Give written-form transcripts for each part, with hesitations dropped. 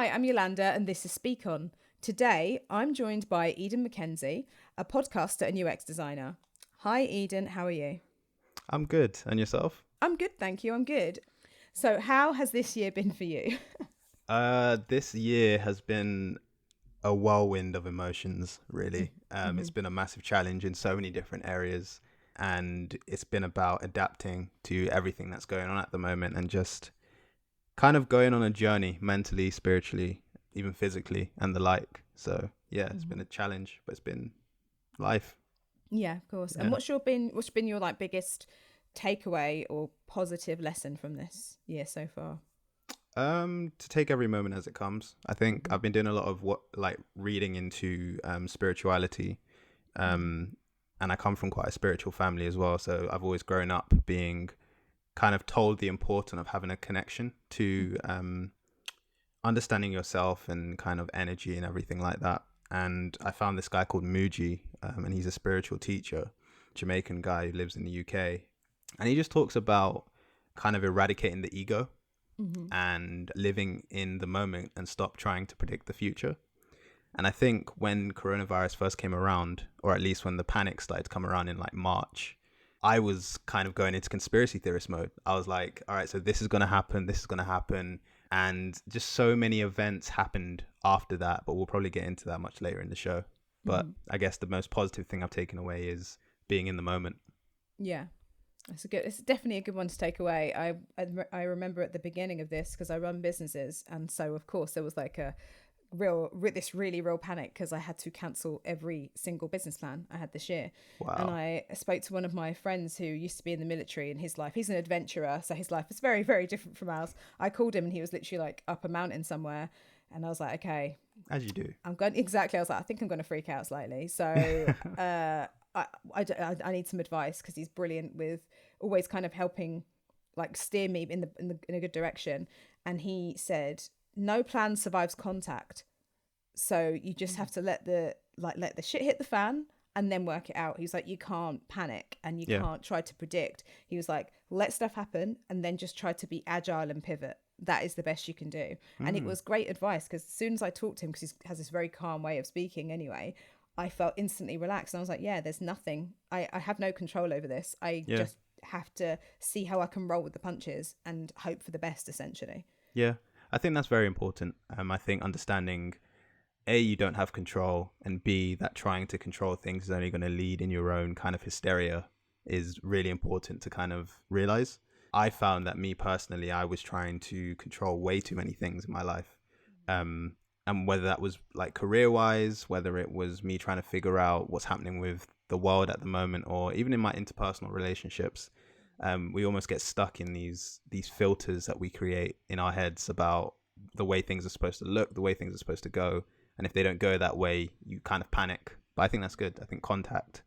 Hi, I'm Yolanda and this is Speak On. Today, I'm joined by Eden McKenzie, a podcaster and UX designer. Hi, Eden. How are you? I'm good. And yourself? I'm good, thank you. I'm good. So, how has this year been for you? This year has been a whirlwind of emotions, really. It's Mhm. been a massive challenge in so many different areas. And it's been about adapting to everything that's going on at the moment and just kind of going on a journey mentally, spiritually, even physically, and the like. So, yeah, it's been a challenge, but it's been life. Yeah, of course. And Yeah. what's been your like biggest takeaway or positive lesson from this year so far? To take every moment as it comes. I think Mhm. I've been doing a lot of reading into spirituality. Mhm. Um, and I come from quite a spiritual family as well. So I've always grown up being kind of told the importance of having a connection to understanding yourself and kind of energy and everything like that. And I found this guy called Muji, and he's a spiritual teacher, Jamaican guy who lives in the UK. And he just talks about kind of eradicating the ego Mhm. and living in the moment and stop trying to predict the future. And I think when coronavirus first came around, or at least when the panic started to come around in like March, I was kind of going into conspiracy theorist mode. I was like, all right, so this is going to happen. This is going to happen. And just so many events happened after that, but we'll probably get into that much later in the show. But Mhm. I guess the most positive thing I've taken away is being in the moment. Yeah. It's definitely a good one to take away. I remember at the beginning of this because I run businesses, and so of course there was like a this really real panic because I had to cancel every single business plan I had this year. And Wow. I spoke to one of my friends who used to be in the military, and his life, he's an adventurer, so his life is very, very different from ours. I called him and he was literally like up a mountain somewhere, and I was like, okay, As you do. I'm going exactly. I was like, I think I'm going to freak out slightly. So I need some advice because he's brilliant with always kind of helping like steer me in a good direction. And he said, no plan survives contact. So you just have to let the shit hit the fan and then work it out. He was like, you can't panic and you Yeah. can't try to predict. He was like, let stuff happen and then just try to be agile and pivot. That is the best you can do. And it Mm. was great advice because as soon as I talked to him, because he has this very calm way of speaking anyway, I felt instantly relaxed. And I was like, yeah, there's nothing. I have no control over this. I Yeah. just have to see how I can roll with the punches and hope for the best, essentially. Yeah. I think that's very important. I think understanding A, you don't have control, and B, that trying to control things is only going to lead in your own kind of hysteria is really important to kind of realize. I found that me personally, I was trying to control way too many things in my life. Um, and whether that was like career wise, whether it was me trying to figure out what's happening with the world at the moment, or even in my interpersonal relationships, we almost get stuck in these filters that we create in our heads about the way things are supposed to look, the way things are supposed to go, and if they don't go that way, you kind of panic. But I think that's good. I think contact,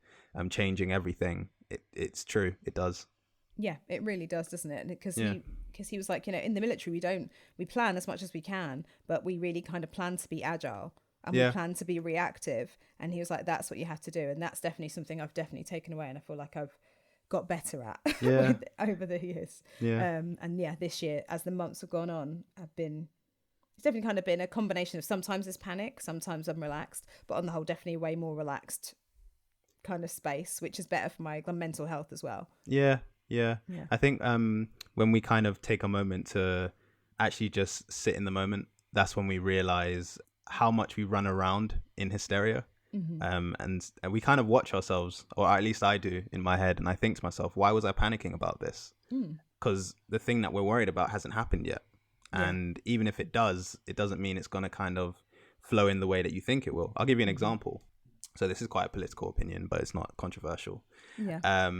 changing everything. It's true. It does. Yeah, it really does, doesn't it? Because Yeah. he was like, in the military we plan as much as we can, but we really kind of plan to be agile and we Yeah. plan to be reactive. And he was like, that's what you have to do, and that's definitely something I've definitely taken away, and I feel like I've got better at Yeah. with over the years. Yeah. And yeah, this year as the months have gone on, it's definitely kind of been a combination of sometimes there's panic, sometimes I'm relaxed, but on the whole, definitely way more relaxed kind of space, which is better for my mental health as well. Yeah. Yeah. Yeah. I think when we kind of take a moment to actually just sit in the moment, that's when we realize how much we run around in hysteria. Mm-hmm. And we kind of watch ourselves, or at least I do in my head, and I think to myself, why was I panicking about this? Mm. Because the thing that we're worried about hasn't happened yet. Yeah. And even if it does, it doesn't mean it's going to kind of flow in the way that you think it will. I'll give you an Mm-hmm. example. So this is quite a political opinion, but it's not controversial. Yeah.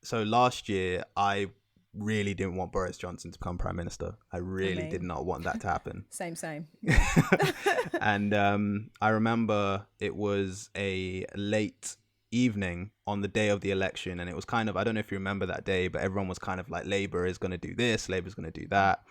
So last year, I really didn't want Boris Johnson to become prime minister. I I really did mean, not want that to happen. same. Yeah. And I remember it was a late evening on the day of the election, and it was kind of, I don't know if you remember that day, but everyone was kind of like, Labour is going to do this, Labour's going to do that,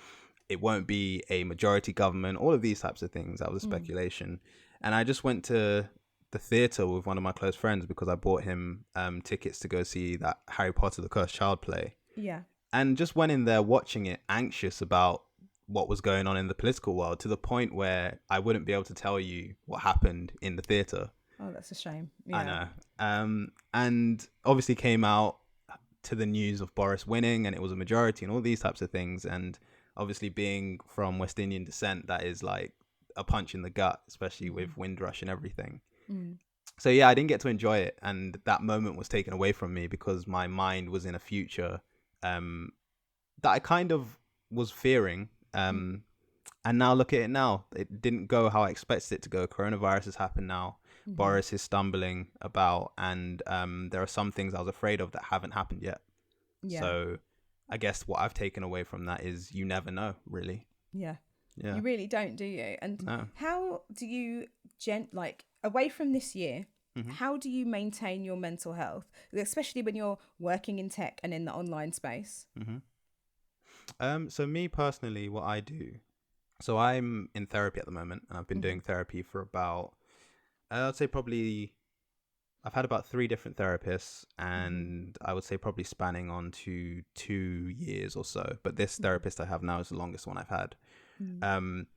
it won't be a majority government, all of these types of things. That was a speculation. And I just went to the theatre with one of my close friends because I bought him tickets to go see that Harry Potter the Cursed Child play, Yeah. and just went in there watching it anxious about what was going on in the political world, to the point where I wouldn't be able to tell you what happened in the theatre. Oh, that's a shame. I know. And obviously came out to the news of Boris winning, and it was a majority and all these types of things. And obviously being from West Indian descent, that is like a punch in the gut, especially with Windrush and everything. So yeah, I didn't get to enjoy it, and that moment was taken away from me because my mind was in a future that I kind of was fearing. And now look at it now. It didn't go how I expected it to go. Coronavirus has happened now. Boris is stumbling about, and there are some things I was afraid of that haven't happened yet. So I guess what I've taken away from that is you never know, really. Yeah. You really don't, do you? And No. how do you away from this year, how do you maintain your mental health, especially when you're working in tech and in the online space? So me personally, what I do, so I'm in therapy at the moment, and I've been doing therapy for about, I'd say probably, I've had about 3 different therapists, and I would say probably spanning on to 2 years or so. But this therapist I have now is the longest one I've had. And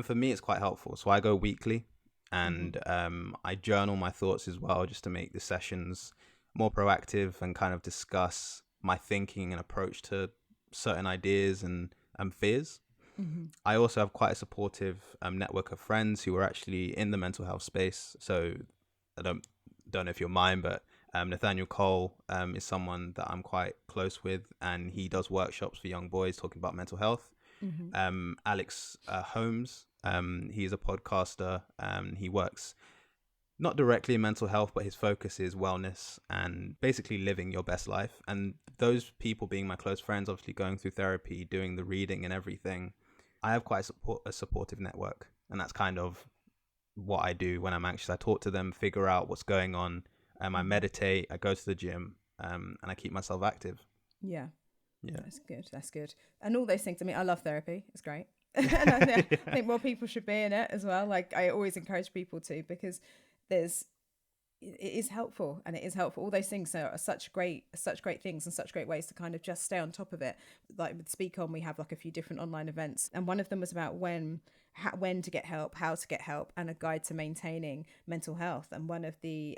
for me, it's quite helpful. So I go weekly, and I journal my thoughts as well, just to make the sessions more proactive and kind of discuss my thinking and approach to certain ideas and fears. I also have quite a supportive network of friends who are actually in the mental health space. So I don't know if you're mine, but Nathaniel Cole is someone that I'm quite close with, and he does workshops for young boys talking about mental health. Alex Holmes, he's a podcaster. He works not directly in mental health, but his focus is wellness and basically living your best life. And those people being my close friends, obviously going through therapy, doing the reading and everything, I have quite a supportive network. And that's kind of what I do when I'm anxious. I talk to them, figure out what's going on. I meditate, I go to the gym, and I keep myself active. Yeah. That's good. And all those things, I mean, I love therapy. It's great. And I think more people should be in it as well. Like, I always encourage people to, because it is helpful, and it is helpful. All those things are such great things and such great ways to kind of just stay on top of it. Like with Speak On, we have like a few different online events, and one of them was about when to get help, how to get help, and a guide to maintaining mental health. And one of the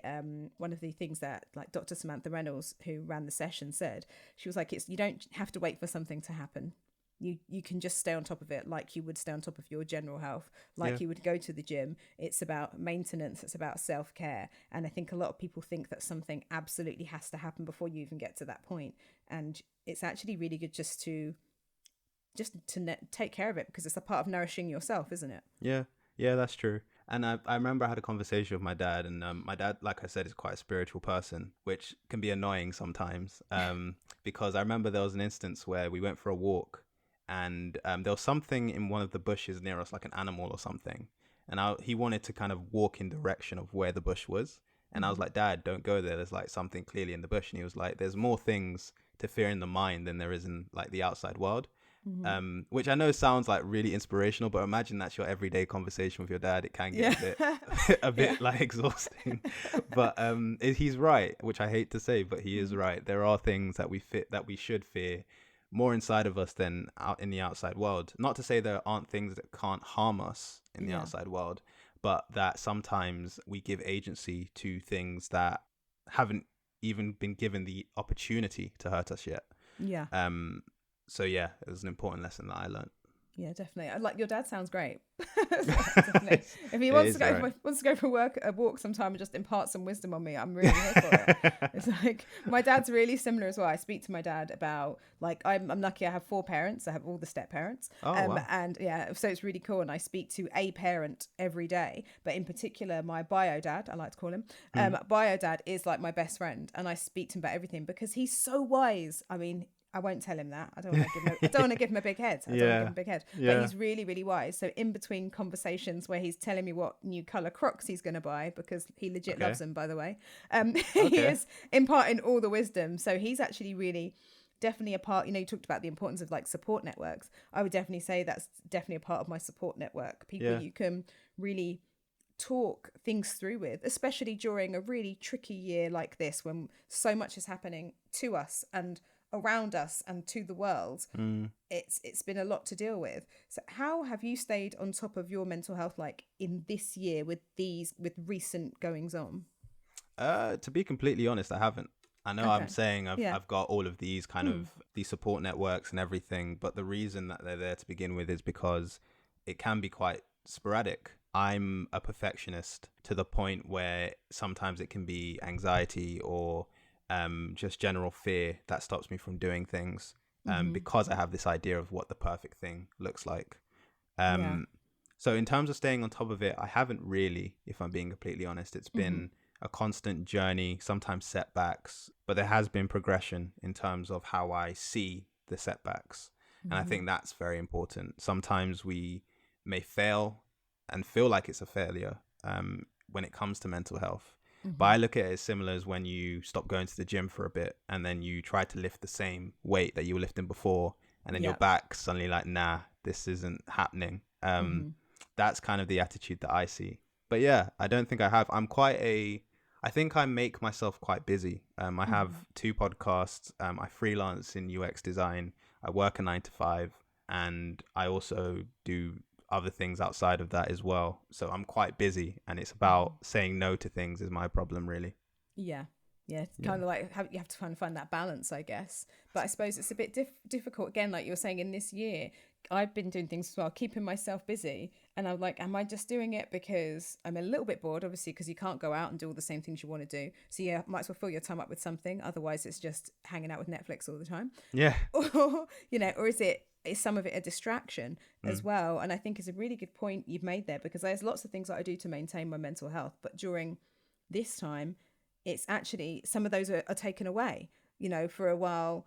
things that like Dr. Samantha Reynolds, who ran the session, said, she was like, you don't have to wait for something to happen. You can just stay on top of it like you would stay on top of your general health, like you would go to the gym. It's about maintenance. It's about self-care. And I think a lot of people think that something absolutely has to happen before you even get to that point. And it's actually really good just to take care of it, because it's a part of nourishing yourself, isn't it? Yeah, that's true. And I remember I had a conversation with my dad, and my dad, like I said, is quite a spiritual person, which can be annoying sometimes, because I remember there was an instance where we went for a walk, and there was something in one of the bushes near us, like an animal or something. And he wanted to kind of walk in direction of where the bush was. And I was like, Dad, don't go there. There's like something clearly in the bush. And he was like, there's more things to fear in the mind than there is in like the outside world. Which I know sounds like really inspirational, but imagine that's your everyday conversation with your dad. It can get a bit like exhausting. But he's right, which I hate to say, but he is right. There are things that we should fear more inside of us than out in the outside world. Not to say there aren't things that can't harm us in the outside world, but that sometimes we give agency to things that haven't even been given the opportunity to hurt us yet. So yeah, it was an important lesson that I learned. Yeah, definitely. Like, your dad sounds great. Definitely. If he wants to go for a walk sometime and just impart some wisdom on me, I'm really here for it. It's like, my dad's really similar as well. I speak to my dad about, like, I'm lucky I have 4 parents. I have all the step parents. Wow. And yeah, so it's really cool. And I speak to a parent every day, but in particular, my bio dad, I like to call him, bio dad is like my best friend. And I speak to him about everything because he's so wise. I mean, I won't tell him that. I don't want to give him a big head. But he's really, really wise. So in between conversations where he's telling me what new colour Crocs he's going to buy, because he legit loves them, by the way, he is imparting all the wisdom. So he's actually really definitely a part. You talked about the importance of like support networks. I would definitely say that's definitely a part of my support network. People you can really talk things through with, especially during a really tricky year like this, when so much is happening to us and around us and to the world, it's been a lot to deal with. So how have you stayed on top of your mental health, like in this year with recent goings on? To be completely honest, I haven't. I know I'm saying I've got all of these kind of these support networks and everything, but the reason that they're there to begin with is because it can be quite sporadic. I'm a perfectionist to the point where sometimes it can be anxiety or just general fear that stops me from doing things because I have this idea of what the perfect thing looks like. So in terms of staying on top of it, I haven't really, if I'm being completely honest. It's been a constant journey, sometimes setbacks, but there has been progression in terms of how I see the setbacks. And I think that's very important. Sometimes we may fail and feel like it's a failure when it comes to mental health. But I look at it as similar as when you stop going to the gym for a bit and then you try to lift the same weight that you were lifting before, and then your back's suddenly like, nah, this isn't happening. That's kind of the attitude that I see. But yeah, I don't think I have. I think I make myself quite busy. I have 2 podcasts. I freelance in UX design. I work a 9 to 5, and I also do other things outside of that as well. So I'm quite busy, and it's about saying no to things is my problem, really. Yeah. It's kind of like you have to kind of find that balance, I guess. But I suppose it's a bit difficult, again, like you were saying, in this year, I've been doing things as well, keeping myself busy. And I'm like, am I just doing it because I'm a little bit bored, obviously, because you can't go out and do all the same things you want to do. So yeah, might as well fill your time up with something. Otherwise, it's just hanging out with Netflix all the time. Yeah. Or, or is some of it a distraction as well? And I think it's a really good point you've made there, because there's lots of things that I do to maintain my mental health. But during this time, it's actually some of those are taken away. For a while,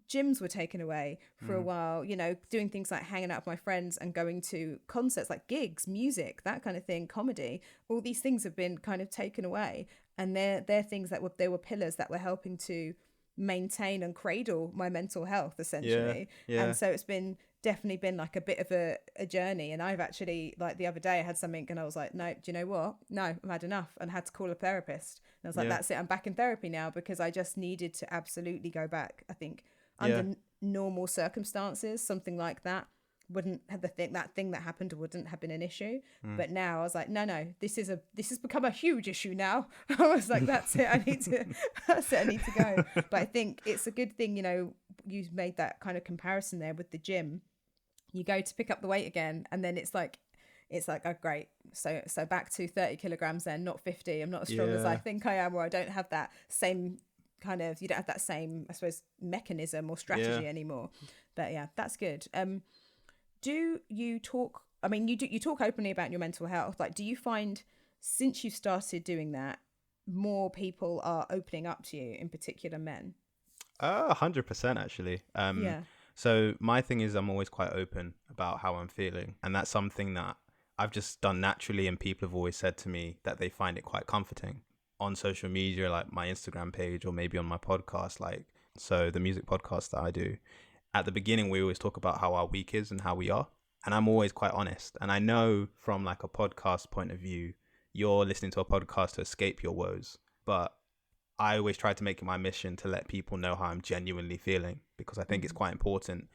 gyms were taken away. For a while, doing things like hanging out with my friends and going to concerts, like gigs, music, that kind of thing, comedy. All these things have been kind of taken away. And they're things that were pillars that were helping to maintain and cradle my mental health, essentially. And so it's definitely been like a bit of a journey. And I've actually, like the other day, I had something and I was like, no, do you know what? No, I've had enough, and had to call a therapist. And I was like, that's it, I'm back in therapy now, because I just needed to absolutely go back. I think under normal circumstances, something like that wouldn't have that thing that happened wouldn't have been an issue. But now I was like, no, this has become a huge issue now. I was like, that's it, I need to go. But I think it's a good thing, you made that kind of comparison there with the gym. You go to pick up the weight again, and then it's like, oh great, so back to 30 kilograms then, not 50. I'm not as strong as I think I am, or I don't have that same kind of, you don't have that same, I suppose, mechanism or strategy anymore. But yeah, that's good. Do you talk, you talk openly about your mental health. Like, do you find since you started doing that, more people are opening up to you, in particular men? 100% actually. So my thing is, I'm always quite open about how I'm feeling. And that's something that I've just done naturally. And people have always said to me that they find it quite comforting on social media, like my Instagram page, or maybe on my podcast. Like, so the music podcast that I do, at the beginning, we always talk about how our week is and how we are. And I'm always quite honest. And I know from like a podcast point of view, you're listening to a podcast to escape your woes. But I always try to make it my mission to let people know how I'm genuinely feeling, because I think it's quite important,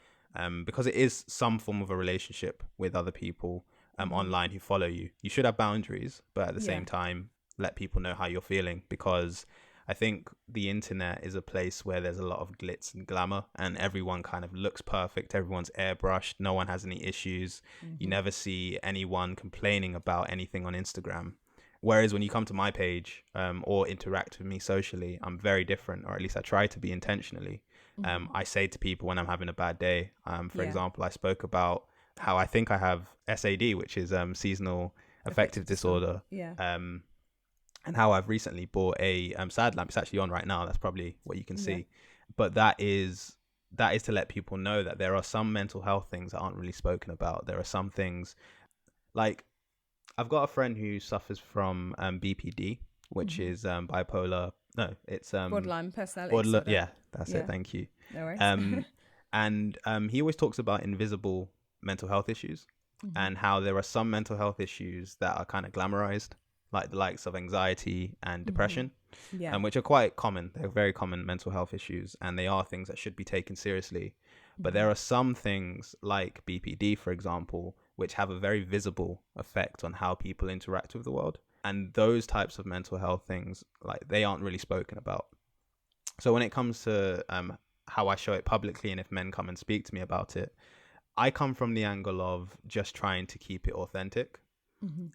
because it is some form of a relationship with other people online who follow you. You should have boundaries, but at the same time, let people know how you're feeling, because I think the internet is a place where there's a lot of glitz and glamour, and everyone kind of looks perfect. Everyone's airbrushed. No one has any issues. You never see anyone complaining about anything on Instagram. Whereas when you come to my page or interact with me socially, I'm very different, or at least I try to be intentionally. I say to people when I'm having a bad day, for example, I spoke about how I think I have SAD, which is seasonal affective disorder. And how I've recently bought a sad lamp. It's actually on right now. That's probably what you can see. But that is to let people know that there are some mental health things that aren't really spoken about. There are some things, like, I've got a friend who suffers from BPD, which is bipolar. No, it's borderline personality disorder. Yeah, that's it. Thank you. No worries. And he always talks about invisible mental health issues, and how there are some mental health issues that are kind of glamorized. like the likes of anxiety and depression, Yeah. which are quite common. They're very common mental health issues, and they are things that should be taken seriously. But there are some things like BPD, for example, which have a very visible effect on how people interact with the world. And those types of mental health things, like, they aren't really spoken about. So when it comes to how I show it publicly, and if men come and speak to me about it, I come from the angle of just trying to keep it authentic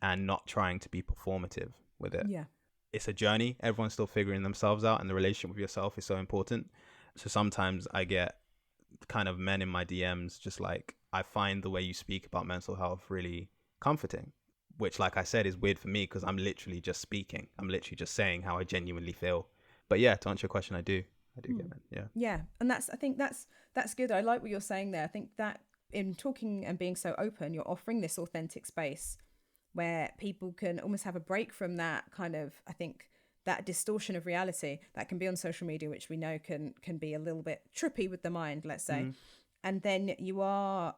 and not trying to be performative with it. Yeah. It's a journey. Everyone's still figuring themselves out, and the relationship with yourself is so important. So sometimes I get kind of men in my DMs just like, I find the way you speak about mental health really comforting, which, like I said, is weird for me because I'm literally just speaking. I'm literally just saying how I genuinely feel. But yeah, to answer your question, I do get men. Yeah. And I think that's good. I like what you're saying there. I think that in talking and being so open, you're offering this authentic space where people can almost have a break from that kind of, I think, that distortion of reality that can be on social media, which we know can be a little bit trippy with the mind, let's say. And then you are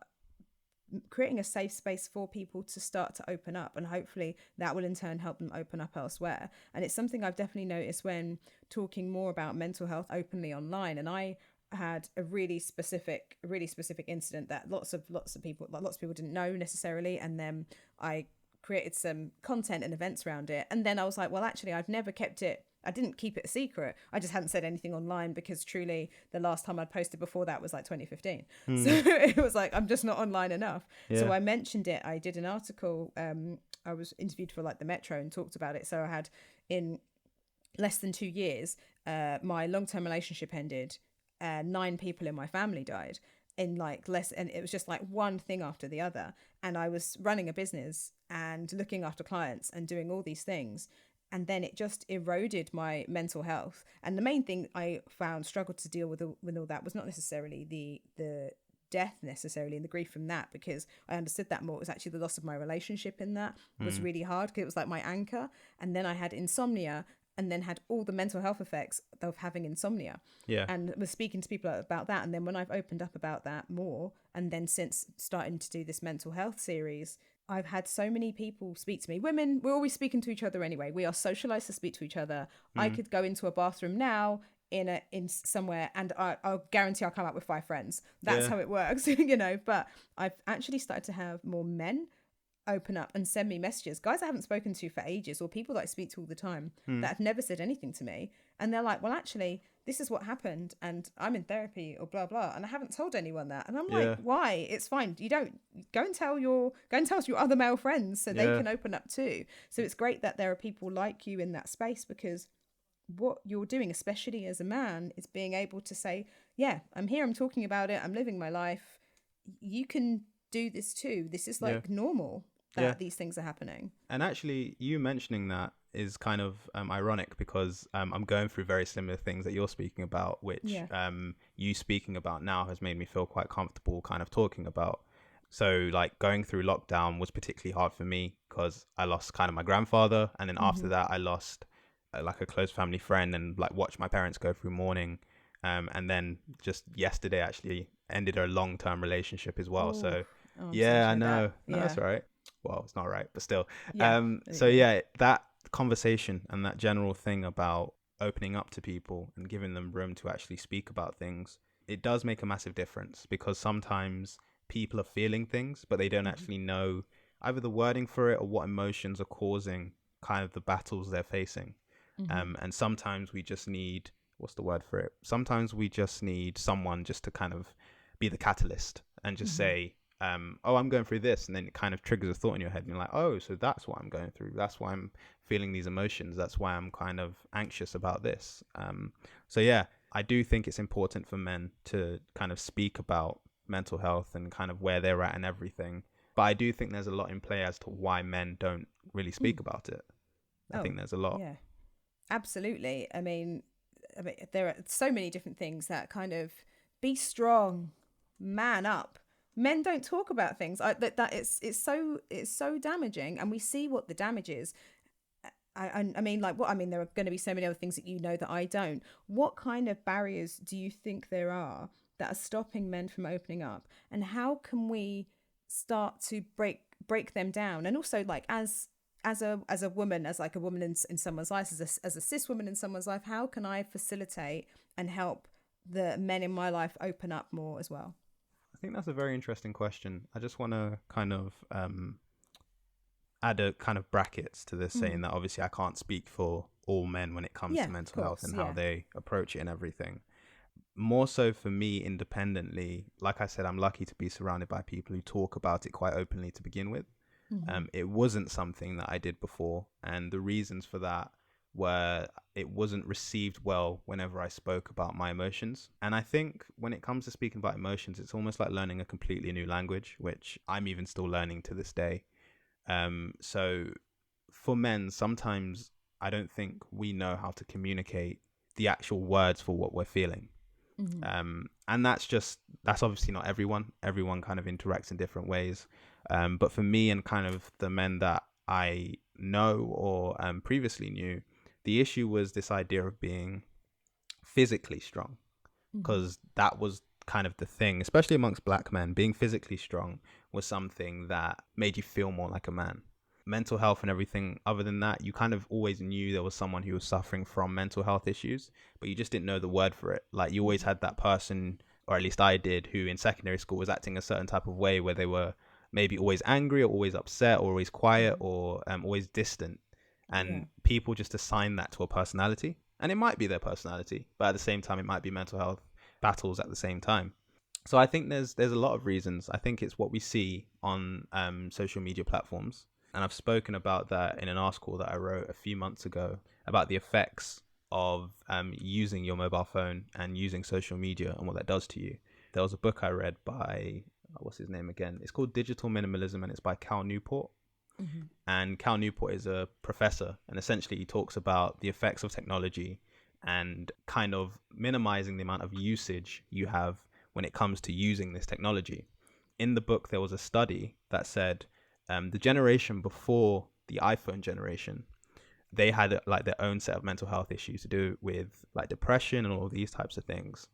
creating a safe space for people to start to open up, and hopefully that will in turn help them open up elsewhere. And it's something I've definitely noticed when talking more about mental health openly online. And I had a really specific incident that lots of people didn't know necessarily, and then I created some content and events around it. And then I was like, well, actually, I didn't keep it a secret. I just hadn't said anything online because truly the last time I'd posted before that was like 2015. So it was like, I'm just not online enough. So I mentioned it. I did an article. I was interviewed for like the Metro and talked about it. So I had, in less than 2 years, my long-term relationship ended. 9 people in my family died in like less, and it was just like one thing after the other. And I was running a business and looking after clients and doing all these things, and then it just eroded my mental health. And the main thing I found struggled to deal with all that was not necessarily the death necessarily and the grief from that, because I understood that more. It was actually the loss of my relationship in that was really hard, because it was like my anchor. And then I had insomnia, and then had all the mental health effects of having insomnia. And was speaking to people about that. And then when I've opened up about that more, and then since starting to do this mental health series, I've had so many people speak to me. Women, we're always speaking to each other anyway. We are socialized to speak to each other. I could go into a bathroom now in somewhere, and I'll guarantee I'll come up with 5 friends. That's how it works, But I've actually started to have more men open up and send me messages, guys I haven't spoken to for ages, or people that I speak to all the time that have never said anything to me, and they're like, well, actually, this is what happened, and I'm in therapy, or blah blah, and I haven't told anyone that. And I'm like, why? It's fine. You don't go and tell your other male friends so they can open up too. So it's great that there are people like you in that space, because what you're doing, especially as a man, is being able to say, yeah, I'm here, I'm talking about it, I'm living my life, you can do this too. This is like normal that these things are happening. And actually, you mentioning that is kind of ironic, because I'm going through very similar things that you're speaking about, which you speaking about now has made me feel quite comfortable kind of talking about. So like going through lockdown was particularly hard for me because I lost kind of my grandfather, and then after that I lost like a close family friend, and like watched my parents go through mourning, and then just yesterday actually ended a long-term relationship as well. I know. No, that's all right. Well, it's not right, but still. That conversation and that general thing about opening up to people and giving them room to actually speak about things, it does make a massive difference, because sometimes people are feeling things, but they don't actually know either the wording for it or what emotions are causing kind of the battles they're facing. And sometimes we just need, what's the word for it? Sometimes we just need someone just to kind of be the catalyst and just say, oh, I'm going through this, and then it kind of triggers a thought in your head, and you're like, oh, so that's what I'm going through, that's why I'm feeling these emotions, that's why I'm kind of anxious about this. I do think it's important for men to kind of speak about mental health and kind of where they're at and everything, but I do think there's a lot in play as to why men don't really speak about it. I think there's a lot. Absolutely. I mean there are so many different things that kind of, be strong, man up. Men don't talk about things that it's so damaging, and we see what the damage is. I mean, there are going to be so many other things that that I don't. What kind of barriers do you think there are that are stopping men from opening up, and how can we start to break them down? And also, like, as as a woman, as like a woman in someone's life, as a cis woman in someone's life, how can I facilitate and help the men in my life open up more as well? I think that's a very interesting question. I just want to kind of add a kind of brackets to this, saying that obviously I can't speak for all men when it comes to mental health and how they approach it and everything. More so for me independently, like I said, I'm lucky to be surrounded by people who talk about it quite openly to begin with. It wasn't something that I did before, and the reasons for that were it wasn't received well whenever I spoke about my emotions. And I think when it comes to speaking about emotions, it's almost like learning a completely new language, which I'm even still learning to this day. So for men, sometimes I don't think we know how to communicate the actual words for what we're feeling. And that's obviously not everyone. Everyone kind of interacts in different ways. But for me and kind of the men that I know or previously knew, the issue was this idea of being physically strong, because that was kind of the thing, especially amongst black men. Being physically strong was something that made you feel more like a man. Mental health and everything other than that, you kind of always knew there was someone who was suffering from mental health issues, but you just didn't know the word for it. Like, you always had that person, or at least I did, who in secondary school was acting a certain type of way, where they were maybe always angry or always upset or always quiet or always distant. And people just assign that to a personality, and it might be their personality, but at the same time, it might be mental health battles at the same time. So I think there's a lot of reasons. I think it's what we see on social media platforms. And I've spoken about that in an article that I wrote a few months ago about the effects of using your mobile phone and using social media and what that does to you. There was a book I read by, what's his name again? It's called Digital Minimalism, and it's by Cal Newport. And Cal Newport is a professor, and essentially he talks about the effects of technology and kind of minimizing the amount of usage you have when it comes to using this technology. In the book, there was a study that said the generation before the iPhone generation, they had like their own set of mental health issues to do with like depression and all of these types of things.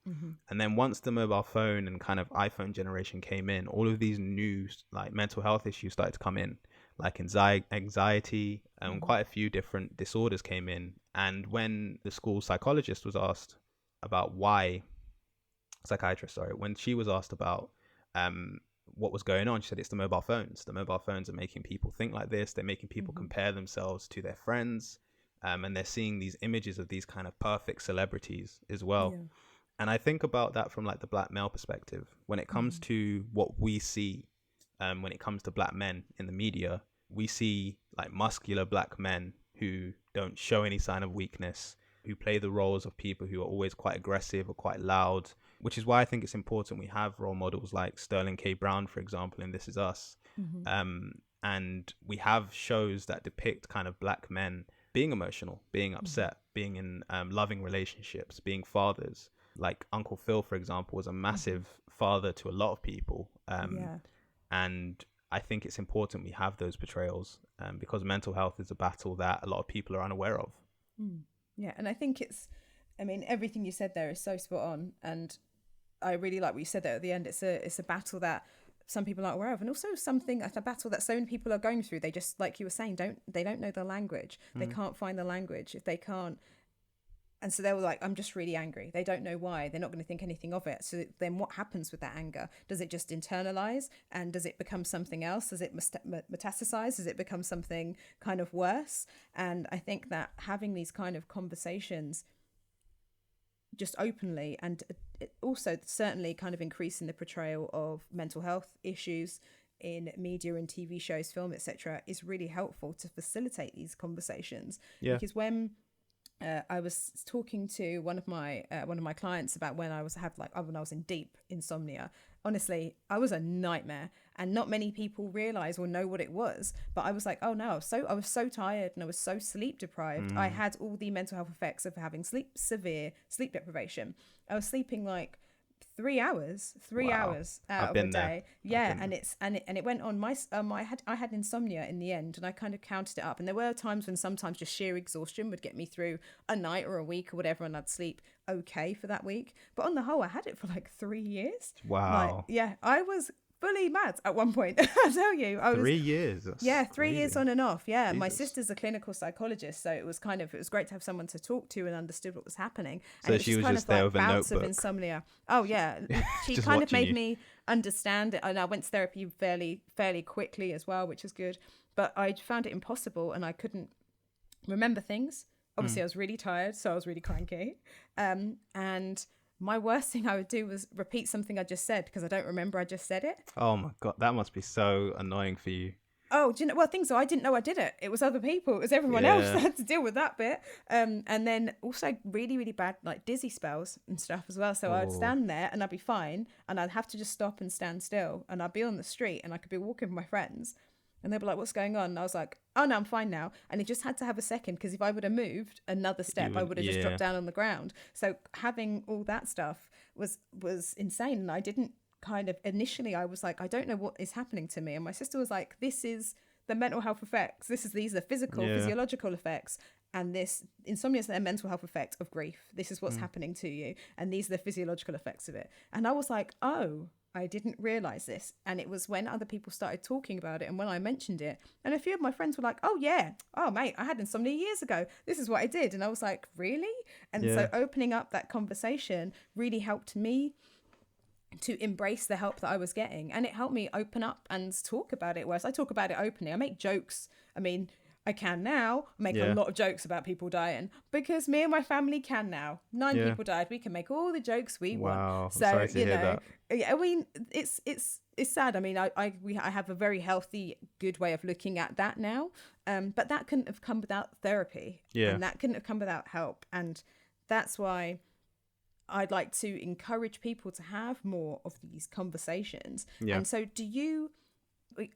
And then once the mobile phone and kind of iPhone generation came in, all of these new like mental health issues started to come in, like anxiety, and quite a few different disorders came in. And when the school psychologist was asked about when she was asked about what was going on, she said it's the mobile phones. The mobile phones are making people think like this. They're making people compare themselves to their friends, and they're seeing these images of these kind of perfect celebrities as well. And I think about that from like the black male perspective. When it comes to what we see, when it comes to black men in the media, we see like muscular black men who don't show any sign of weakness, who play the roles of people who are always quite aggressive or quite loud, which is why I think it's important we have role models like Sterling K. Brown, for example, in This Is Us. And we have shows that depict kind of black men being emotional, being upset, being in loving relationships, being fathers. Like Uncle Phil, for example, was a massive father to a lot of people. And I think it's important we have those portrayals because mental health is a battle that a lot of people are unaware of. Yeah, and I think everything you said there is so spot on, and I really like what you said there at the end. It's a battle that some people aren't aware of, and also a battle that so many people are going through. They just, like you were saying, don't know the language. They can't find the language. If they can't, and so they were like, I'm just really angry. They don't know why. They're not going to think anything of it. So then what happens with that anger? Does it just internalize, and does it become something else? Does it metastasize? Does it become something kind of worse? And I think that having these kind of conversations just openly, and it also certainly kind of increasing the portrayal of mental health issues in media and TV shows, film, etc., is really helpful to facilitate these conversations. Because when I was talking to one of my clients about when I was in deep insomnia. Honestly, I was a nightmare, and not many people realize or know what it was. But I was like, oh no, I was so tired and I was so sleep deprived. I had all the mental health effects of having severe sleep deprivation. I was sleeping like 3 hours out of a day. And it went on. I had insomnia in the end, and I kind of counted it up. And there were times when sometimes just sheer exhaustion would get me through a night or a week or whatever, and I'd sleep okay for that week. But on the whole, I had it for like 3 years. Wow. I was fully mad at one point. I tell you, I was 3 years. That's 3 years crazy. on and off. Yeah, my Jesus. sister's a clinical psychologist, so it was great to have someone to talk to and understood what was happening. And So it was she just was kind just of there like with a bouts of notebook. insomnia. Oh yeah, she Just kind of watching made you. me understand it, and I went to therapy fairly quickly as well, which is good. But I found it impossible, and I couldn't remember things. Obviously, I was really tired, so I was really cranky. And my worst thing I would do was repeat something I just said because I don't remember I just said it. Oh my God, that must be so annoying for you. Oh, do you know? Well, things I didn't know I did it. It was other people. It was everyone else Yeah. that had to deal with that bit. And then also really bad like dizzy spells and stuff as well. So I'd Oh. stand there and I'd be fine, and I'd have to just stop and stand still, and I'd be on the street and I could be walking with my friends, and they'd be like, "What's going on?" And I was like, "Oh no, I'm fine now." And it just had to have a second, because if I would have moved another step, I would have just yeah. dropped down on the ground. So having all that stuff was insane, and I didn't kind of initially. I was like, I don't know what is happening to me, and my sister was like, "This is the mental health effects. These are physical, Yeah. physiological effects, and this insomnia is a mental health effect of grief. This is what's happening to you, and these are the physiological effects of it." And I was like, oh, I didn't realize this. And it was when other people started talking about it, and when I mentioned it, and a few of my friends were like, "Oh yeah, oh mate, I had insomnia years ago. This is what I did." And I was like, really? And so opening up that conversation really helped me to embrace the help that I was getting, and it helped me open up and talk about it. Whereas I talk about it openly, I make jokes. I mean, I can now make a lot of jokes about people dying, because me and my family can now. 9 people died. We can make all the jokes we want. So I'm sorry to hear that. I mean, it's sad. I mean, I have a very healthy, good way of looking at that now. But that couldn't have come without therapy. Yeah. And that couldn't have come without help. And that's why I'd like to encourage people to have more of these conversations. Yeah. And so do you,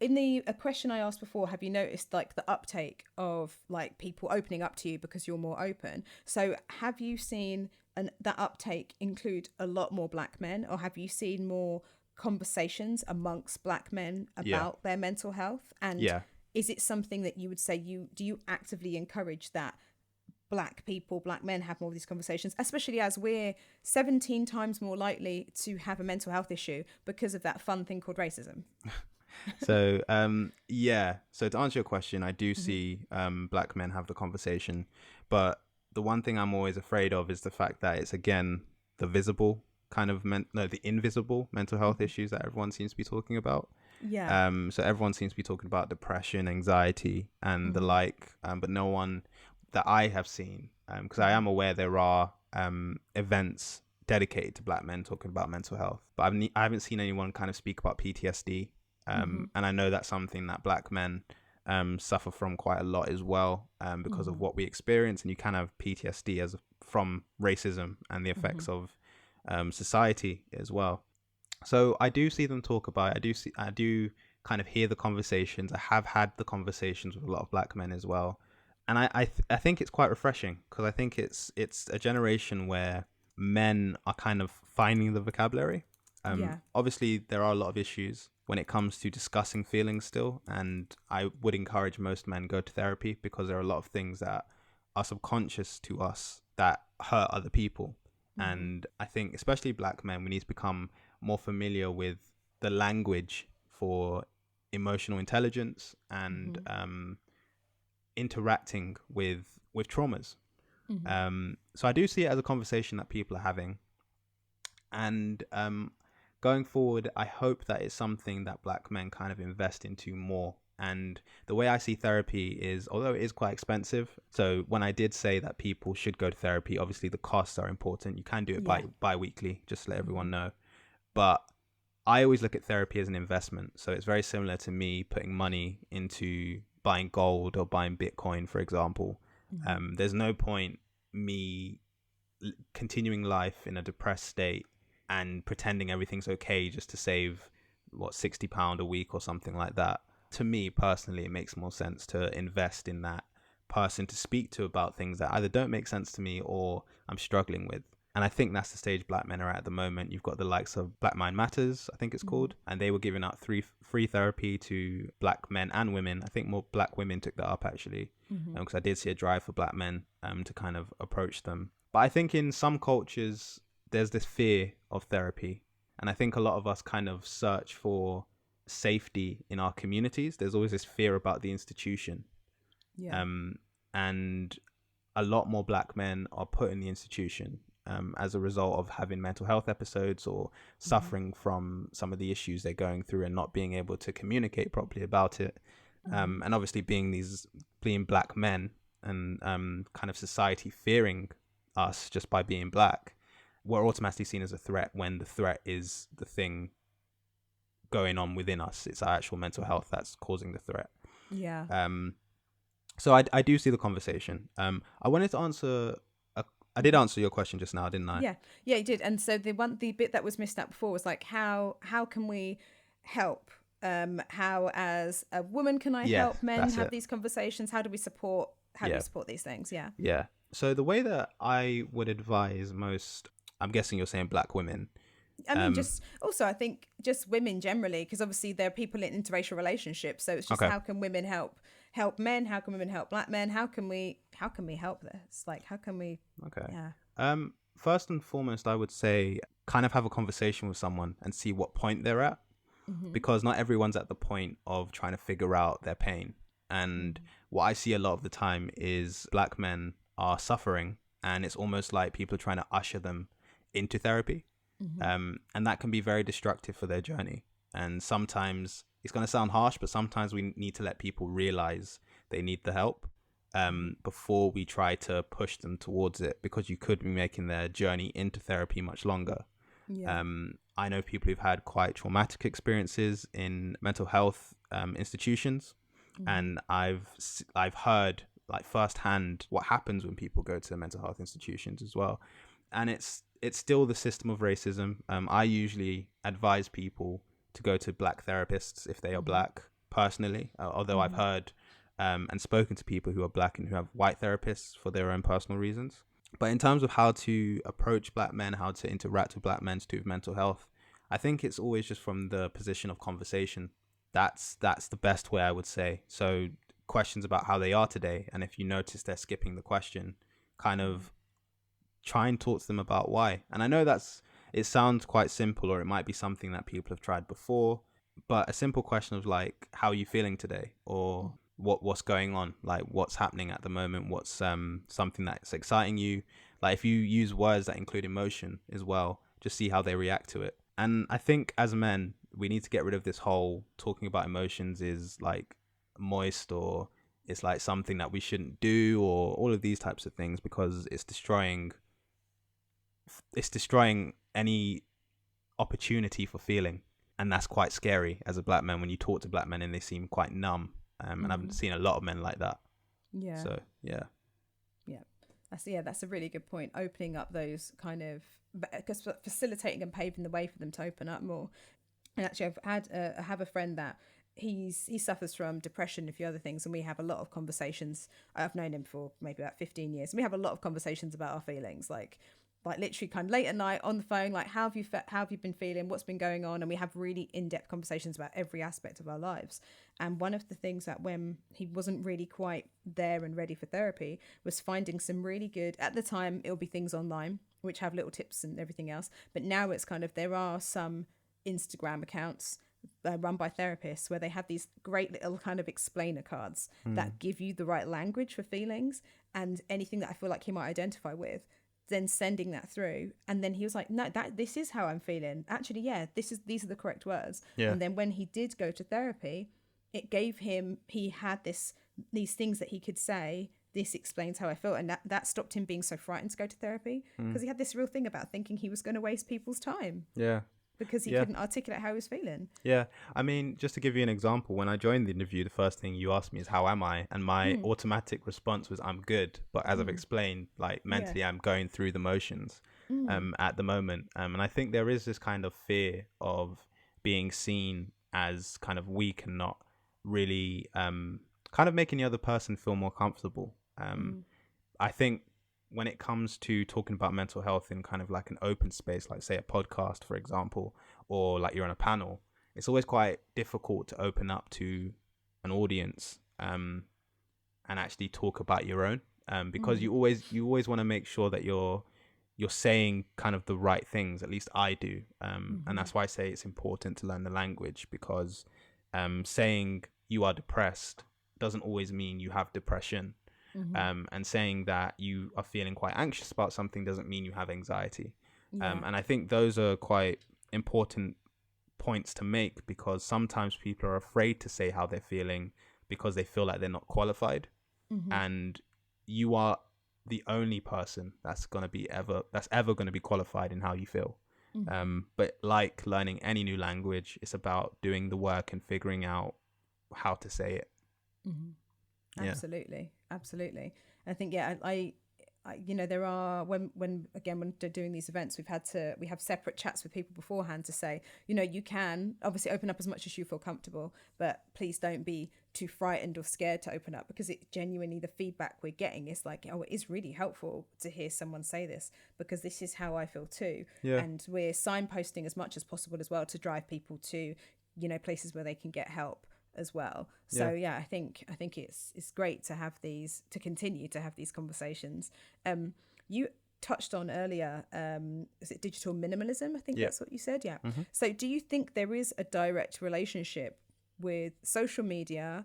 in a question I asked before, have you noticed like the uptake of like people opening up to you because you're more open? So have you seen that uptake include a lot more Black men, or have you seen more conversations amongst Black men about their mental health? And is it something that you would say do you actively encourage that Black men have more of these conversations, especially as we're 17 times more likely to have a mental health issue because of that fun thing called racism? So so to answer your question, I do see Black men have the conversation, but the one thing I'm always afraid of is the fact that it's again the visible kind of the invisible mental health issues that everyone seems to be talking about. So everyone seems to be talking about depression, anxiety, and the like, but no one that I have seen, because I am aware there are events dedicated to Black men talking about mental health, but I haven't seen anyone kind of speak about PTSD. And I know that's something that Black men suffer from quite a lot as well, because of what we experience. And you can have PTSD from racism and the effects of society as well. So I do see them talk about it. I do kind of hear the conversations. I have had the conversations with a lot of Black men as well. And I think it's quite refreshing, because I think it's a generation where men are kind of finding the vocabulary. Obviously, there are a lot of issues when it comes to discussing feelings still. And I would encourage most men go to therapy, because there are a lot of things that are subconscious to us that hurt other people. And I think especially Black men, we need to become more familiar with the language for emotional intelligence and interacting with traumas. So I do see it as a conversation that people are having, and going forward, I hope that it's something that Black men kind of invest into more. And the way I see therapy is, although it is quite expensive, so when I did say that people should go to therapy, obviously the costs are important. You can do it bi-weekly, just to let everyone know. But I always look at therapy as an investment. So it's very similar to me putting money into buying gold or buying Bitcoin, for example. There's no point me continuing life in a depressed state and pretending everything's okay just to save £60 a week or something like that. To me personally, it makes more sense to invest in that person to speak to about things that either don't make sense to me or I'm struggling with. And I think that's the stage Black men are at the moment. You've got the likes of Black Mind Matters, I think it's called, and they were giving out free therapy to Black men and women. I think more Black women took that up, actually, because I did see a drive for Black men to kind of approach them. But I think in some cultures, there's this fear of therapy. And I think a lot of us kind of search for safety in our communities. There's always this fear about the institution. Yeah. And a lot more Black men are put in the institution as a result of having mental health episodes or suffering from some of the issues they're going through and not being able to communicate properly about it. And obviously being Black men and kind of society fearing us just by being Black, we're automatically seen as a threat when the threat is the thing going on within us. It's our actual mental health that's causing the threat. Yeah. So I do see the conversation. I wanted to answer. I did answer your question just now, didn't I? Yeah, you did. And so the bit that was missed out before was like, how can we help? How as a woman can I help men have these conversations? How do we support? How do we support these things? Yeah. Yeah. So the way that I would advise most, I'm guessing you're saying Black women. I mean, I think just women generally, because obviously there are people in interracial relationships. So it's just how can women help men? How can women help Black men? How can we help this? Like, how can we? Okay. Yeah. First and foremost, I would say kind of have a conversation with someone and see what point they're at, because not everyone's at the point of trying to figure out their pain. And what I see a lot of the time is Black men are suffering, and it's almost like people are trying to usher them into therapy. And that can be very destructive for their journey. And sometimes it's going to sound harsh, but sometimes we need to let people realize they need the help before we try to push them towards it, because you could be making their journey into therapy much longer. Yeah. I know people who've had quite traumatic experiences in mental health institutions, and I've heard like firsthand what happens when people go to mental health institutions as well. And it's still the system of racism. I usually advise people to go to Black therapists if they are Black personally, although I've heard and spoken to people who are Black and who have white therapists for their own personal reasons. But in terms of how to approach Black men, how to interact with Black men to do with mental health, I think it's always just from the position of conversation. That's the best way, I would say. So questions about how they are today, and if you notice they're skipping the question, kind of try and talk to them about why. And I know it sounds quite simple, or it might be something that people have tried before, but a simple question of like, how are you feeling today? Or what's going on? Like, what's happening at the moment? What's something that's exciting you? Like, if you use words that include emotion as well, just see how they react to it. And I think as men, we need to get rid of this whole talking about emotions is like moist, or it's like something that we shouldn't do, or all of these types of things, because it's destroying any opportunity for feeling. And that's quite scary as a Black man when you talk to Black men and they seem quite numb. And I've seen a lot of men like that. Yeah. So yeah. That's a really good point. Opening up those kind of, because facilitating and paving the way for them to open up more. And actually, I have a friend that he suffers from depression and a few other things, and we have a lot of conversations. I've known him for maybe about 15 years, and we have a lot of conversations about our feelings, like literally kind of late at night on the phone, like how have you been feeling, what's been going on, and we have really in-depth conversations about every aspect of our lives. And one of the things that when he wasn't really quite there and ready for therapy was finding some really good, at the time it'll be things online which have little tips and everything else, but now it's kind of, there are some Instagram accounts run by therapists where they have these great little kind of explainer cards that give you the right language for feelings and anything that I feel like he might identify with, then sending that through. And then he was like, no, this is how I'm feeling, actually, these are the correct words. And then when he did go to therapy, it gave him, he had these things that he could say, this explains how I feel, and that stopped him being so frightened to go to therapy, because he had this real thing about thinking he was going to waste people's time because he couldn't articulate how he was feeling. I mean, just to give you an example, when I joined the interview, the first thing you asked me is, how am I? And my automatic response was, I'm good. But as I've explained, like mentally, I'm going through the motions at the moment. And I think there is this kind of fear of being seen as kind of weak and not really kind of making the other person feel more comfortable. I think when it comes to talking about mental health in kind of like an open space, like say a podcast, for example, or like you're on a panel, it's always quite difficult to open up to an audience and actually talk about your own, because you always want to make sure that you're saying kind of the right things. At least I do. And that's why I say it's important to learn the language, because saying you are depressed doesn't always mean you have depression. And saying that you are feeling quite anxious about something doesn't mean you have anxiety. And I think those are quite important points to make, because sometimes people are afraid to say how they're feeling because they feel like they're not qualified. And you are the only person that's ever going to be qualified in how you feel. But like learning any new language, it's about doing the work and figuring out how to say it. Absolutely. I think I there are when they're doing these events, we have separate chats with people beforehand to say, you can obviously open up as much as you feel comfortable, but please don't be too frightened or scared to open up, because it genuinely, the feedback we're getting is like, oh, it is really helpful to hear someone say this, because this is how I feel too. And we're signposting as much as possible as well to drive people to places where they can get help as well. So I think it's great to have to continue to have these conversations. You touched on earlier, is it digital minimalism? I think that's what you said. So do you think there is a direct relationship with social media,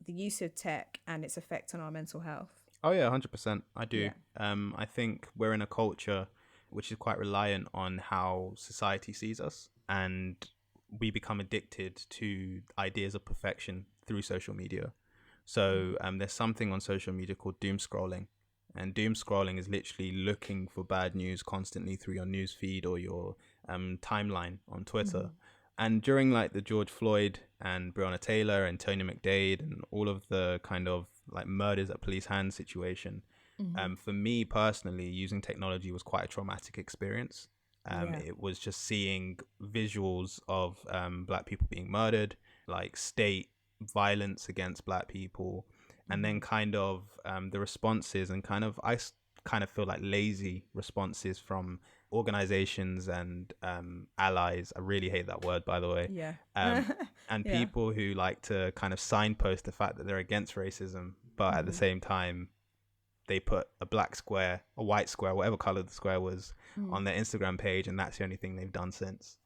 the use of tech, and its effect on our mental health? Oh yeah, 100%. I do. I think we're in a culture which is quite reliant on how society sees us, and we become addicted to ideas of perfection through social media. So there's something on social media called doom scrolling, and doom scrolling is literally looking for bad news constantly through your news feed or your timeline on Twitter. And during like the George Floyd and Breonna Taylor and Tony McDade and all of the kind of like murders at police hands situation, for me personally, using technology was quite a traumatic experience. It was just seeing visuals of Black people being murdered, like state violence against Black people, and then kind of the responses and I kind of feel like lazy responses from organizations and allies. I really hate that word, by the way. And people who like to kind of signpost the fact that they're against racism, but at the same time they put a black square, a white square, whatever color the square was, on their Instagram page, and that's the only thing they've done since.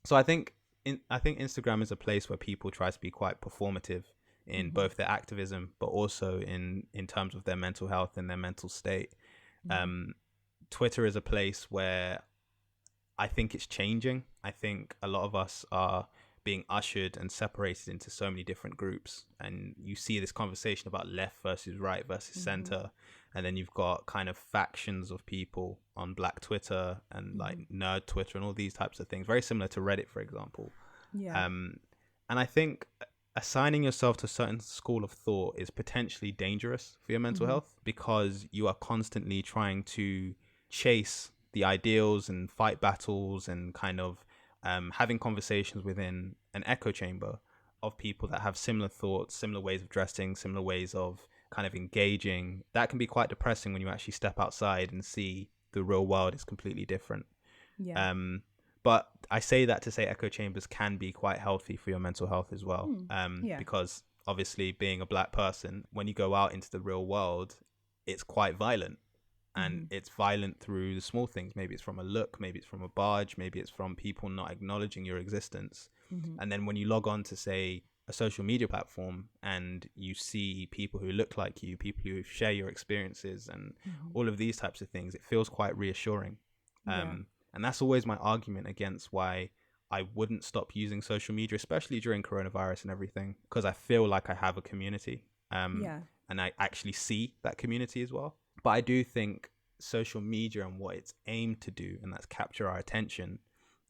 So I think Instagram is a place where people try to be quite performative in both their activism, but also in terms of their mental health and their mental state. Twitter is a place where I think it's changing. I think a lot of us are being ushered and separated into so many different groups, and you see this conversation about left versus right versus center, and then you've got kind of factions of people on Black Twitter and like nerd Twitter and all these types of things, very similar to Reddit, for example. And I think assigning yourself to a certain school of thought is potentially dangerous for your mental health, because you are constantly trying to chase the ideals and fight battles and kind of having conversations within an echo chamber of people that have similar thoughts, similar ways of dressing, similar ways of kind of engaging. That can be quite depressing when you actually step outside and see the real world is completely different. But I say that to say echo chambers can be quite healthy for your mental health as well. Because obviously being a Black person, when you go out into the real world, it's quite violent. And it's violent through the small things. Maybe it's from a look, maybe it's from a barge, maybe it's from people not acknowledging your existence. And then when you log on to, say, a social media platform and you see people who look like you, people who share your experiences and all of these types of things, it feels quite reassuring. And that's always my argument against why I wouldn't stop using social media, especially during coronavirus and everything, because I feel like I have a community. And I actually see that community as well. But I do think social media and what it's aimed to do, and that's capture our attention,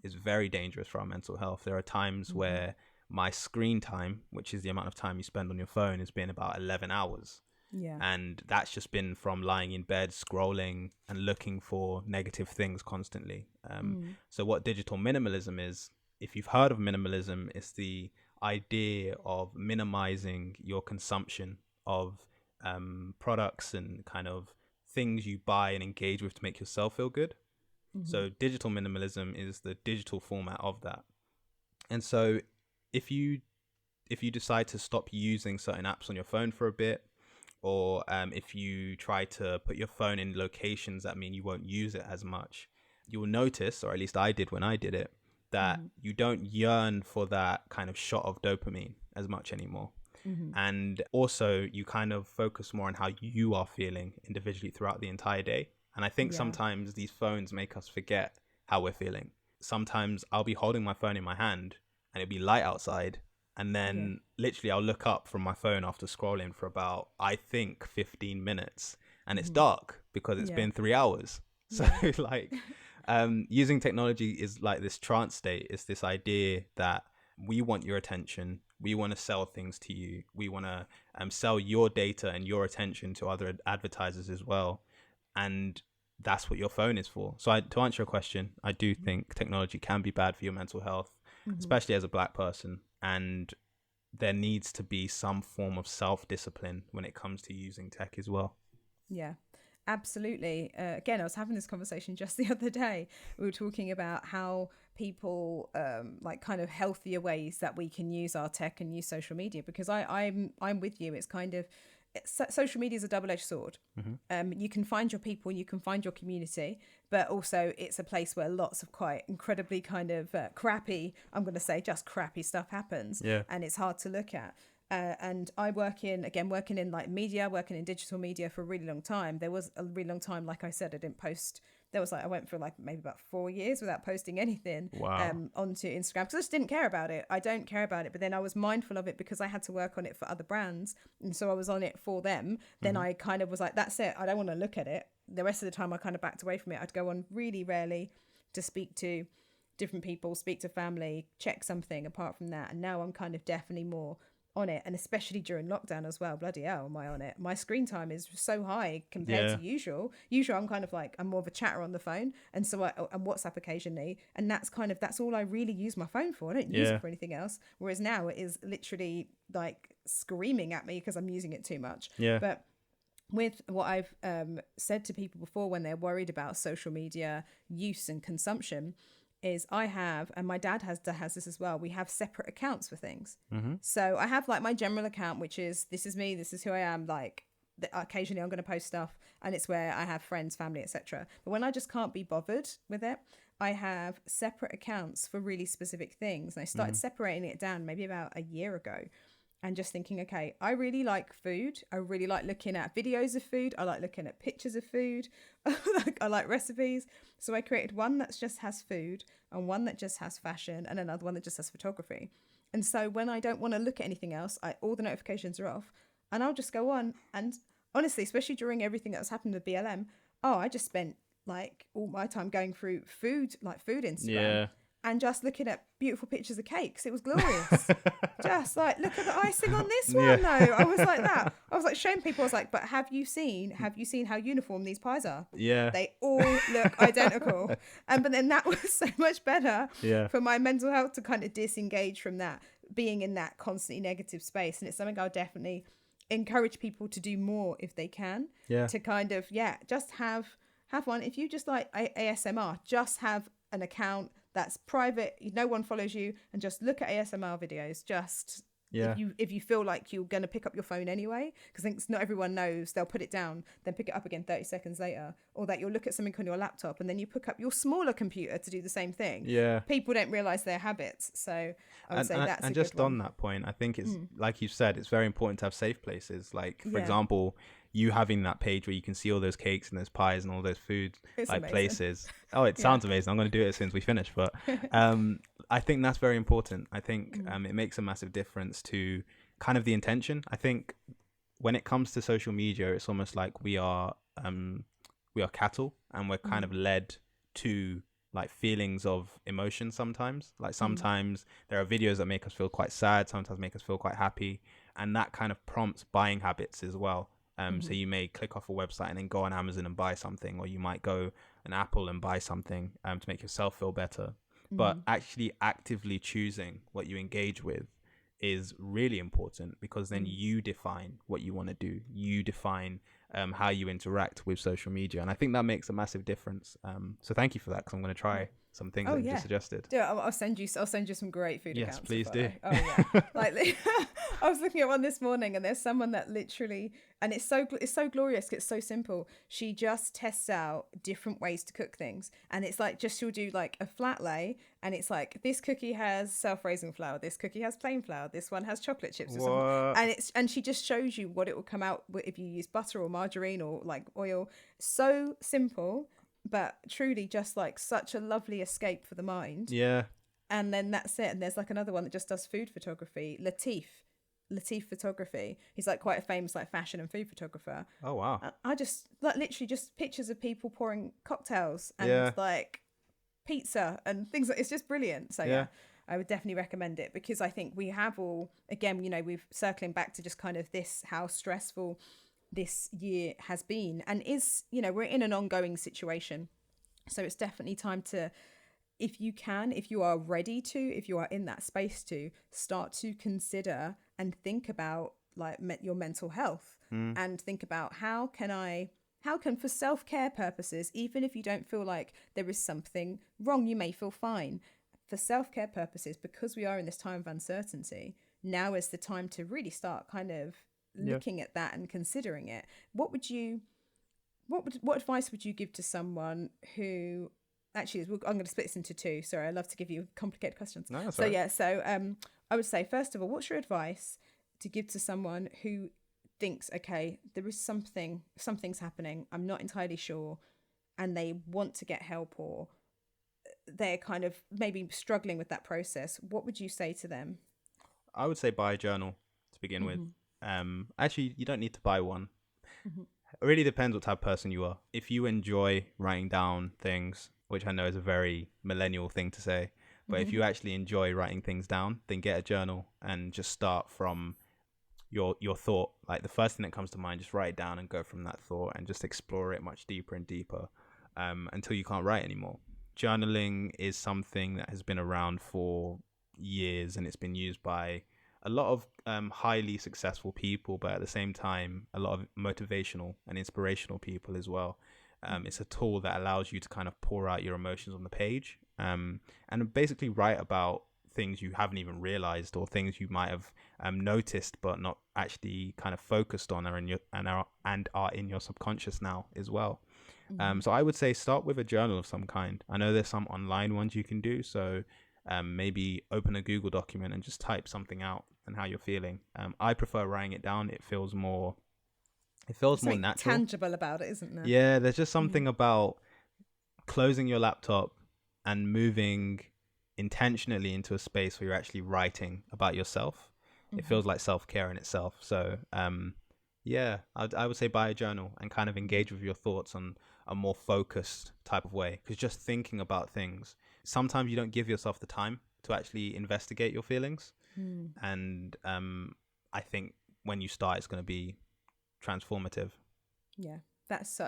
is very dangerous for our mental health. There are times where my screen time, which is the amount of time you spend on your phone, has been about 11 hours. And that's just been from lying in bed, scrolling and looking for negative things constantly. So what digital minimalism is, if you've heard of minimalism, it's the idea of minimizing your consumption of products and kind of things you buy and engage with to make yourself feel good. So digital minimalism is the digital format of that. And so if you decide to stop using certain apps on your phone for a bit, or if you try to put your phone in locations that mean you won't use it as much, you will notice, or at least I did when I did it, that you don't yearn for that kind of shot of dopamine as much anymore. And also you kind of focus more on how you are feeling individually throughout the entire day. And I think sometimes these phones make us forget how we're feeling. Sometimes I'll be holding my phone in my hand and it'll be light outside, and then literally I'll look up from my phone after scrolling for about, I think, 15 minutes, and it's dark because it's been 3 hours. So like using technology is like this trance state. It's this idea that we want your attention. We want to sell things to you. We want to sell your data and your attention to other advertisers as well. And that's what your phone is for. So to answer your question, I do think technology can be bad for your mental health, especially as a Black person. And there needs to be some form of self-discipline when it comes to using tech as well. Yeah, absolutely. Again, I was having this conversation just the other day. We were talking about how people like kind of healthier ways that we can use our tech and use social media, because I'm with you. It's kind of, social media is a double-edged sword. You can find your people, you can find your community, but also it's a place where lots of quite incredibly kind of crappy, I'm going to say just crappy stuff happens, and it's hard to look at. And I working in like media, working in digital media for a really long time. There was a really long time, like I said, I didn't post. There was like, I went for like maybe about 4 years without posting anything onto Instagram, because I just didn't care about it. I don't care about it. But then I was mindful of it because I had to work on it for other brands. And so I was on it for them. Then I kind of was like, that's it. I don't want to look at it. The rest of the time I kind of backed away from it. I'd go on really rarely to speak to different people, speak to family, check something apart from that. And now I'm kind of definitely more on it, and especially during lockdown as well. Bloody hell, am I on it? My screen time is so high compared to usual. I'm kind of like, I'm more of a chatter on the phone, and so and WhatsApp occasionally, and that's all I really use my phone for. I don't use it for anything else. Whereas now it is literally like screaming at me because I'm using it too much. But with what I've said to people before when they're worried about social media use and consumption, is I have, and my dad has this as well, we have separate accounts for things. So I have like my general account, which is, this is me, this is who I am, like occasionally I'm going to post stuff, and it's where I have friends, family, etc. But when I just can't be bothered with it, I have separate accounts for really specific things. And I started separating it down maybe about a year ago, and just thinking, okay, I really like food. I really like looking at videos of food. I like looking at pictures of food. I like recipes. So I created one that just has food, and one that just has fashion, and another one that just has photography. And so when I don't want to look at anything else, all the notifications are off, and I'll just go on. And honestly, especially during everything that's happened with BLM, I just spent like all my time going through food Instagram. And just looking at beautiful pictures of cakes. It was glorious. Just like, look at the icing on this one though. I was like that. I was like showing people, I was like, but have you seen how uniform these pies are? Yeah. They all look identical. But then that was so much better for my mental health to kind of disengage from that, being in that constantly negative space. And it's something I'll definitely encourage people to do more if they can. To kind of, just have one. If you just like ASMR, just have an account that's private, no one follows you, and just look at ASMR videos. Just if you feel like you're going to pick up your phone anyway, because I think not everyone knows, they'll put it down, then pick it up again 30 seconds later, or that you'll look at something on your laptop and then you pick up your smaller computer to do the same thing. People don't realize their habits. So I would say that's a good one. And just on that point, I think it's like you said, it's very important to have safe places. Like for example, you having that page where you can see all those cakes and those pies and all those food places. Oh, it sounds amazing. I'm going to do it as soon as we finish. But I think that's very important. I think it makes a massive difference to kind of the intention. I think when it comes to social media, it's almost like we are cattle, and we're kind of led to like feelings of emotion sometimes. Like sometimes there are videos that make us feel quite sad, sometimes make us feel quite happy. And that kind of prompts buying habits as well. So you may click off a website and then go on Amazon and buy something, or you might go on Apple and buy something to make yourself feel better. But actually actively choosing what you engage with is really important, because then you define what you want to do. You define how you interact with social media. And I think that makes a massive difference. So thank you for that, because I'm going to try some things Oh that you yeah, just suggested. yeah. I'll send you. I'll send you some great food Yes, accounts. please do. Oh yeah, like I was looking at one this morning, and there's someone that literally, and it's so glorious. It's so simple. She just tests out different ways to cook things, and it's like she'll do like a flat lay, and it's like this cookie has self-raising flour, this cookie has plain flour, this one has chocolate chips or something, and she just shows you what it will come out if you use butter or margarine or like oil. So simple, but truly just like such a lovely escape for the mind. Yeah. And then that's it. And there's like another one that just does food photography, Latif Photography. He's like quite a famous like fashion and food photographer. Oh wow. I just like literally just pictures of people pouring cocktails and like pizza and things. It's just brilliant. So yeah, I would definitely recommend it, because I think we have all, again, you know, we've circling back to just kind of this, how stressful this year has been and is, you know, we're in an ongoing situation. So it's definitely time to, if you are ready to, if you are in that space to start to consider and think about like your mental health and think about how can for self-care purposes, even if you don't feel like there is something wrong, you may feel fine. For self-care purposes, because we are in this time of uncertainty, now is the time to really start kind of looking at that and considering it. What advice would you give to someone who actually I'm going to split this into two. Sorry, I love to give you complicated questions. No, that's so right. yeah, I would say, first of all, what's your advice to give to someone who thinks, okay, there is something's happening, I'm not entirely sure, and they want to get help, or they're kind of maybe struggling with that process? What would you say to them? I would say buy a journal to begin with. Actually, you don't need to buy one. It really depends what type of person you are. If you enjoy writing down things, which I know is a very millennial thing to say, but if you actually enjoy writing things down, then get a journal and just start from your thought. Like the first thing that comes to mind, just write it down and go from that thought and just explore it much deeper and deeper until you can't write anymore. Journaling is something that has been around for years, and it's been used by a lot of highly successful people, but at the same time, a lot of motivational and inspirational people as well. It's a tool that allows you to kind of pour out your emotions on the page and basically write about things you haven't even realized, or things you might have noticed but not actually kind of focused on, and are in your subconscious now as well. So I would say start with a journal of some kind. I know there's some online ones you can do, so maybe open a Google document and just type something out and how you're feeling. I prefer writing it down. It feels more natural, tangible about it, isn't there? Yeah, there's just something about closing your laptop and moving intentionally into a space where you're actually writing about yourself. It feels like self-care in itself. So I would say buy a journal and kind of engage with your thoughts on a more focused type of way, because just thinking about things, sometimes you don't give yourself the time to actually investigate your feelings. And I think when you start, it's going to be transformative. Yeah, that's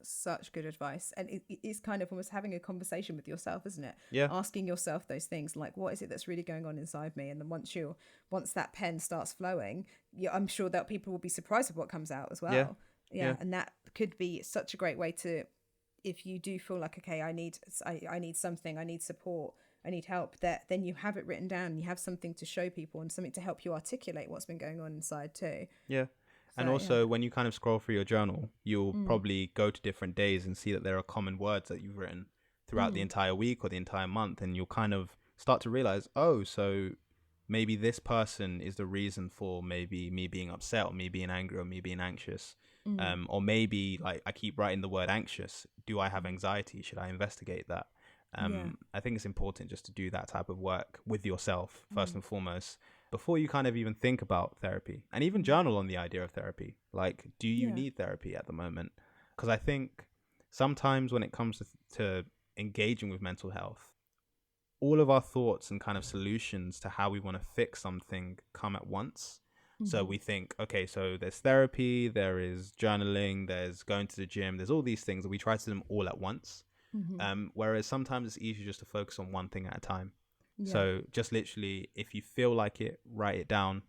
such good advice. And it's kind of almost having a conversation with yourself, isn't it? Yeah. Asking yourself those things like, what is it that's really going on inside me? And then once that pen starts flowing, I'm sure that people will be surprised with what comes out as well. Yeah. And that could be such a great way to, if you do feel like, okay, I need something, I need support, I need help, that then you have it written down, you have something to show people and something to help you articulate what's been going on inside too. Yeah. And also, when you kind of scroll through your journal, you'll probably go to different days and see that there are common words that you've written throughout the entire week or the entire month. And you'll kind of start to realize, oh, so maybe this person is the reason for maybe me being upset, or me being angry, or me being anxious. Or maybe like I keep writing the word anxious. Do I have anxiety? Should I investigate that? I think it's important just to do that type of work with yourself first and foremost, before you kind of even think about therapy, and even journal on the idea of therapy. Like, do you need therapy at the moment? Because I think sometimes when it comes to engaging with mental health, all of our thoughts and kind of solutions to how we want to fix something come at once. So we think, okay, so there's therapy, there is journaling, there's going to the gym, there's all these things, and we try to do them all at once. Whereas sometimes it's easier just to focus on one thing at a time. So just literally, if you feel like it, write down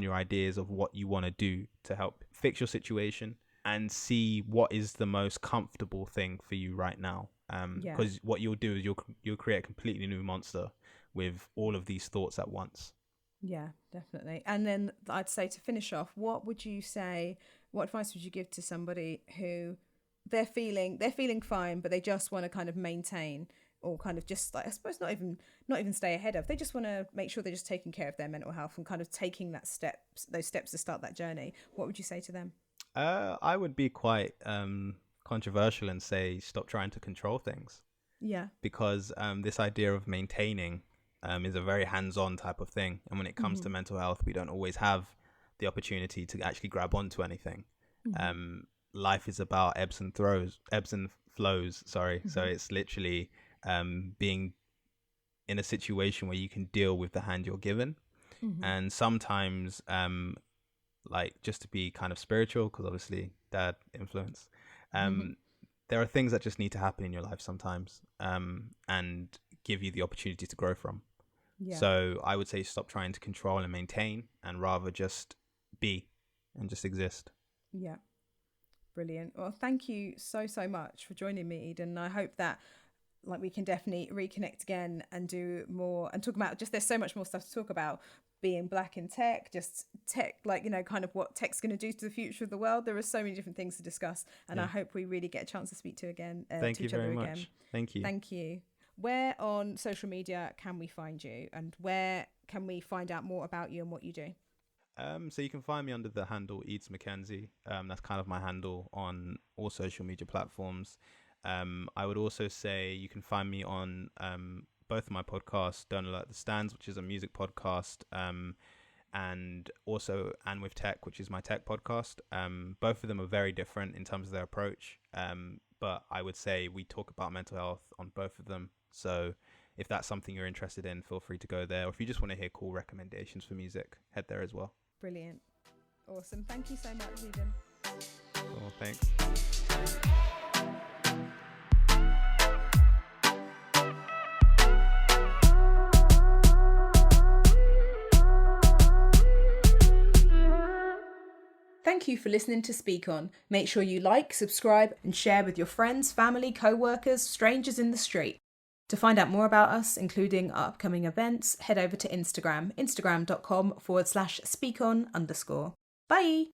your ideas of what you want to do to help fix your situation, and see what is the most comfortable thing for you right now. Because what you'll do is you'll create a completely new monster with all of these thoughts at once. Yeah, definitely. And then I'd say, to finish off, what advice would you give to somebody who they're feeling fine, but they just want to kind of maintain, or kind of just, like, I suppose not even stay ahead of, they just want to make sure they're just taking care of their mental health and kind of taking those steps to start that journey? What would you say to them? I would be quite controversial and say stop trying to control things. Yeah. Because this idea of maintaining is a very hands-on type of thing, and when it comes to mental health, we don't always have the opportunity to actually grab onto anything. Life is about ebbs and flows. Sorry. So it's literally being in a situation where you can deal with the hand you're given. And sometimes like, just to be kind of spiritual, because obviously dad influence, there are things that just need to happen in your life sometimes, and give you the opportunity to grow from. So I would say stop trying to control and maintain, and rather just be and just exist. Yeah. Brilliant. Well, thank you so much for joining me, Eden. I hope that, like, we can definitely reconnect again and do more and talk about, just, there's so much more stuff to talk about, being Black in tech, just tech, like, you know, kind of what tech's going to do to the future of the world. There are so many different things to discuss, and I hope we really get a chance to speak to each other again. Thank you. Where on social media can we find you, and where can we find out more about you and what you do? So you can find me under the handle Eden McKenzie. That's kind of my handle on all social media platforms. I would also say you can find me on both of my podcasts, Don't Alert the Stands, which is a music podcast, and also And With Tech, which is my tech podcast. Both of them are very different in terms of their approach, but I would say we talk about mental health on both of them. So if that's something you're interested in, feel free to go there. Or if you just want to hear cool recommendations for music, head there as well. Brilliant. Awesome. Thank you so much, Eden. Cool, thanks. Thank you for listening to Speak On. Make sure you like, subscribe, and share with your friends, family, co-workers, strangers in the street. To find out more about us, including our upcoming events, head over to Instagram, instagram.com/speakon_. Bye!